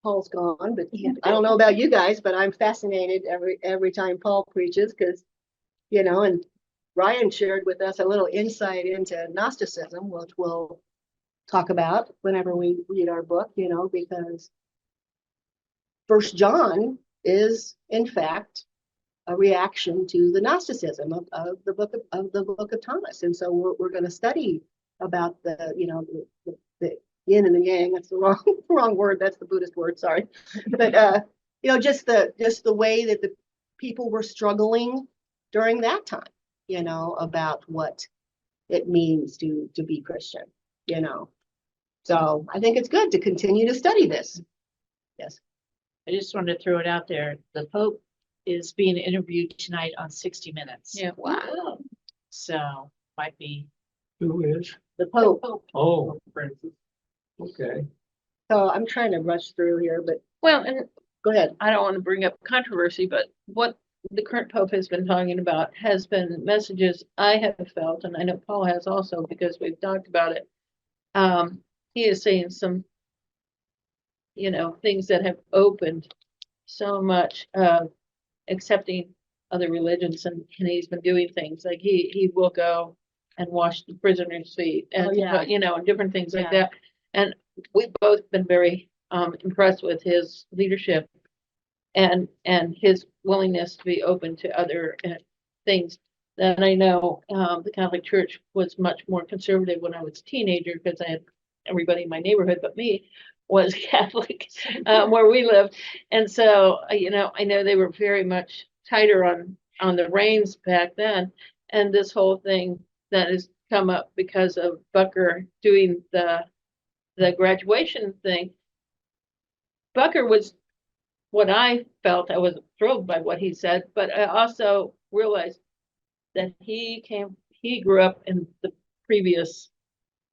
Paul's gone, but I don't know about you guys, but I'm fascinated every time Paul preaches because, you know, and Ryan shared with us a little insight into Gnosticism, which we'll talk about whenever we read our book, you know, because First John is, in fact, a reaction to the Gnosticism of the book of Thomas. And so we're going to study about the, you know, the yin and the yang. That's the wrong word. That's the Buddhist word. Sorry. But, you know, just the way that the people were struggling during that time, you know, about what it means to be Christian, you know. So I think it's good to continue to study this. Yes. I just wanted to throw it out there. The Pope is being interviewed tonight on 60 Minutes. Yeah. Wow. So might be Who is? The Pope. Oh, Francis. Okay. So I'm trying to rush through here, but Well, and go ahead. I don't want to bring up controversy, but what the current Pope has been talking about has been messages I have felt, and I know Paul has also because we've talked about it. He is saying some, things that have opened so much of accepting other religions, and he's been doing things like he will go and wash the prisoners' feet, and and different things like that. And we've both been very impressed with his leadership and his willingness to be open to other things. Then I know the Catholic Church was much more conservative when I was a teenager because I had everybody in my neighborhood but me was Catholic where we lived, and so I know they were very much tighter on the reins back then. And this whole thing that has come up because of Bucker doing the graduation thing. Bucker was what I felt. I was thrilled by what he said, but I also realized that he grew up in the previous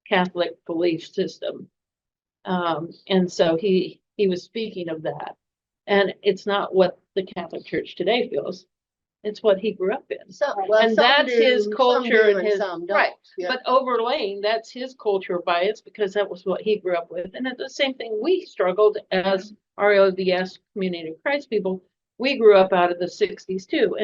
Catholic belief system. And so he was speaking of that. And it's not what the Catholic Church today feels. It's what he grew up in. So, well, And some that's his do, culture some do, and his some don't. right. Yeah. But overlaying, that's his culture bias because that was what he grew up with. And it's the same thing we struggled as RODS Community of Christ people. We grew up out of the 60s too.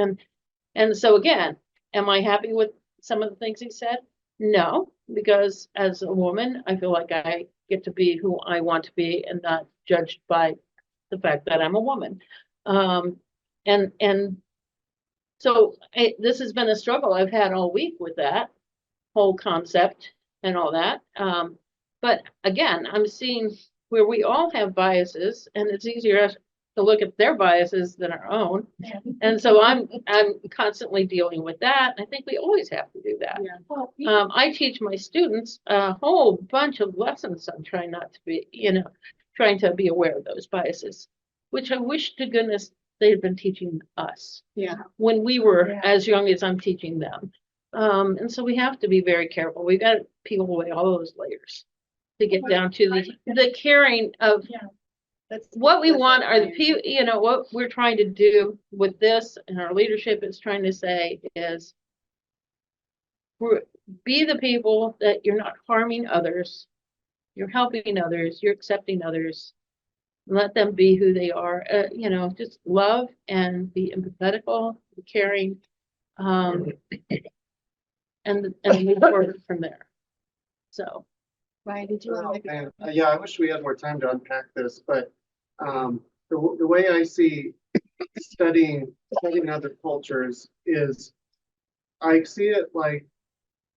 And so again, am I happy with some of the things he said? No, because as a woman, I feel like I get to be who I want to be and not judged by the fact that I'm a woman. And so this has been a struggle I've had all week with that whole concept and all that. But again, I'm seeing where we all have biases, and it's easier to look at their biases than our own. And so I'm constantly dealing with that. I think we always have to do that. Yeah. I teach my students a whole bunch of lessons on trying not to be, trying to be aware of those biases, which I wish to goodness they had been teaching us. Yeah. When we were as young as I'm teaching them. And so we have to be very careful. We've got to peel away all those layers to get down to the caring of what we want are the people, what we're trying to do with this, and our leadership is trying to say is be the people that you're not harming others, you're helping others, you're accepting others. Let them be who they are, just love and be empathetical, caring, and move forward from there. So. Ryan, did you want to make a And, yeah, I wish we had more time to unpack this, but the way I see studying other cultures is I see it like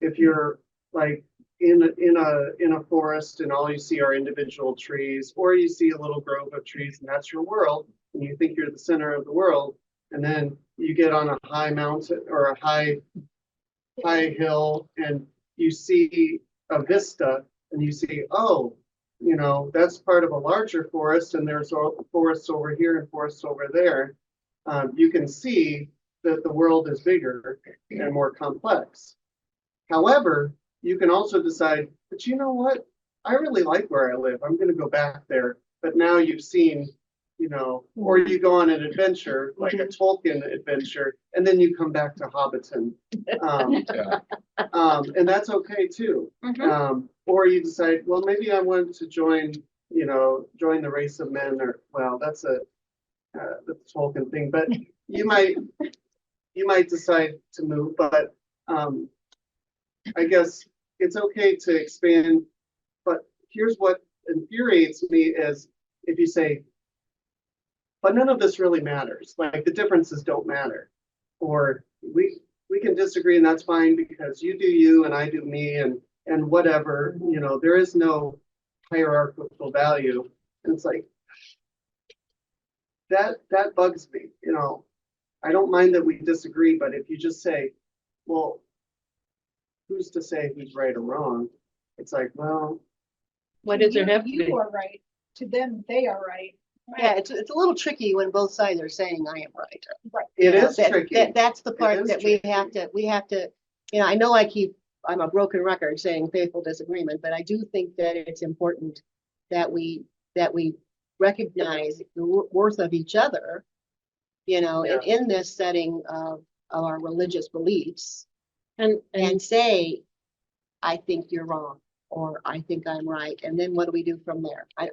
if you're like in a forest and all you see are individual trees, or you see a little grove of trees and that's your world, and you think you're the center of the world, and then you get on a high mountain or a high hill and you see a vista and you see, oh, that's part of a larger forest, and there's forests over here and forests over there. You can see that the world is bigger and more complex. However, you can also decide, but you know what? I really like where I live. I'm going to go back there. But now you've seen, or you go on an adventure, like a Tolkien adventure, and then you come back to Hobbiton. And that's okay too. Or you decide, well, maybe I want to join the race of men, or, well, that's the Tolkien thing, but you might decide to move, but I guess it's okay to expand. But here's what infuriates me is if you say, but none of this really matters, like the differences don't matter, or we can disagree and that's fine because you do you and I do me, and whatever, there is no hierarchical value. And it's like, that bugs me, I don't mind that we disagree, but if you just say, well, who's to say who's right or wrong? It's like, well, Why does there You- have to be? You are right. To them, they are right. Yeah, it's a little tricky when both sides are saying I am right. It You know, is that- tricky. That's the part is that we have to, you know, I know I'm a broken record saying faithful disagreement, but I do think that it's important that we recognize the worth of each other, you know, in this setting of our religious beliefs And and say, I think you're wrong, or I think I'm right. And then what do we do from there? I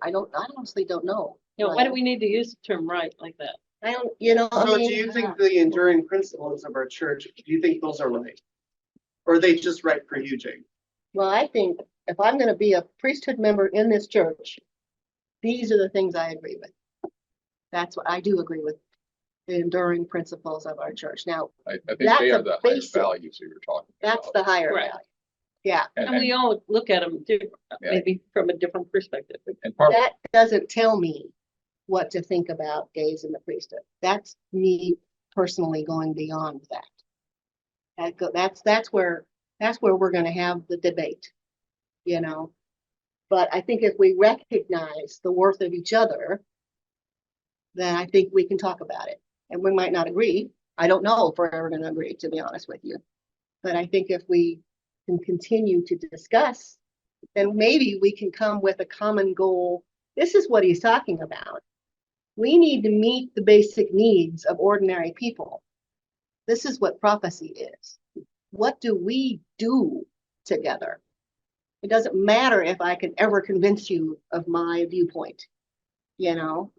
honestly don't know. you know, why do we need to use the term right like that? I don't, you know, I So do mean, you think the enduring principles of our church, do you think those are right? Or are they just right for you, Jane? well, I think if I'm gonna be a priesthood member in this church, these are the things I agree with. That's what I do agree with, the enduring principles of our church. Now, I think That's they a are the higher basic- values that you're talking that's about. the higher Right. value. Yeah, And we all look at them maybe from a different perspective. And part, that doesn't tell me what to think about gays in the priesthood. That's me personally going beyond that. That's where we're gonna have the debate, you know? But I think if we recognize the worth of each other, then I think we can talk about it. And we might not agree. I don't know if we're ever gonna agree, to be honest with you. But I think if we can continue to discuss, then maybe we can come with a common goal. This is what he's talking about. We need to meet the basic needs of ordinary people. This is what prophecy is. What do we do together? It doesn't matter if I can ever convince you of my viewpoint. You know,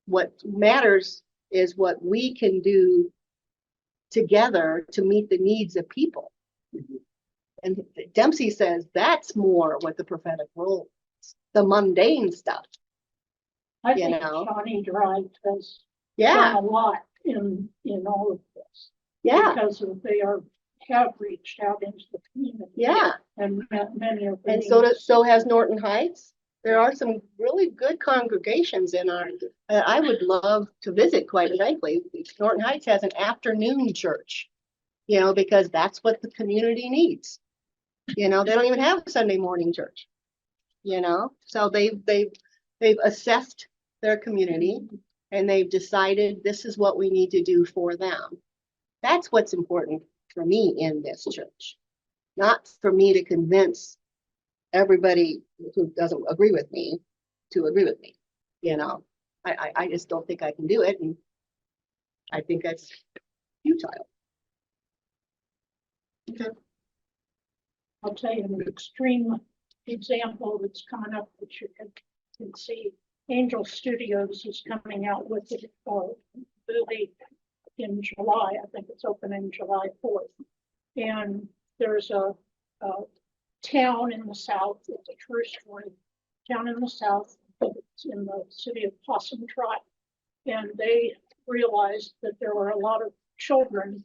what matters is what we can do together to meet the needs of people. And Dempsey says that's more what the prophetic role is, the mundane stuff. I You think know? Johnny Drive has Yeah, done a lot in all of this. yeah, Because have reached out into the community. yeah. And met many of the And needs. so has Norton Heights. There are some really good congregations in our, I would love to visit, quite frankly. Norton Heights has an afternoon church, you know, because that's what the community needs. You know, they don't even have a Sunday morning church, you know, so they've assessed their community and they've decided this is what we need to do for them. That's what's important for me in this church, not for me to convince everybody who doesn't agree with me to agree with me. You know, I just don't think I can do it. And I think that's futile. I'll tell you an extreme example that's coming up that you can see. Angel Studios is coming out with a movie in July. I think it's opening July 4th. And there's a town in the south. It's a true story. Town in the south. It's in the city of Possum Trot. And they realized that there were a lot of children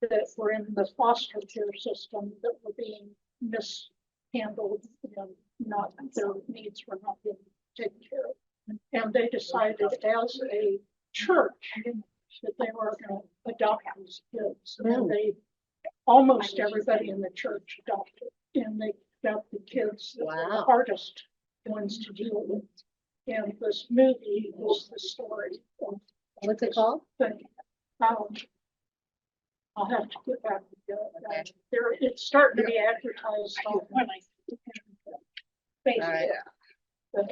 that were in the foster care system that were being mishandled and not, their needs were not being taken care of. And they decided as a church that they were going to adopt these kids. And they, almost everybody in the church adopted. And they got the kids that were the Wow. hardest ones to deal with. And this movie is the story of What's it called? thing. I'll have to get back to you. There, it's starting to be advertised on Facebook. Alright. But,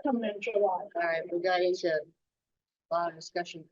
coming in July. All right, we got into a lot of discussion.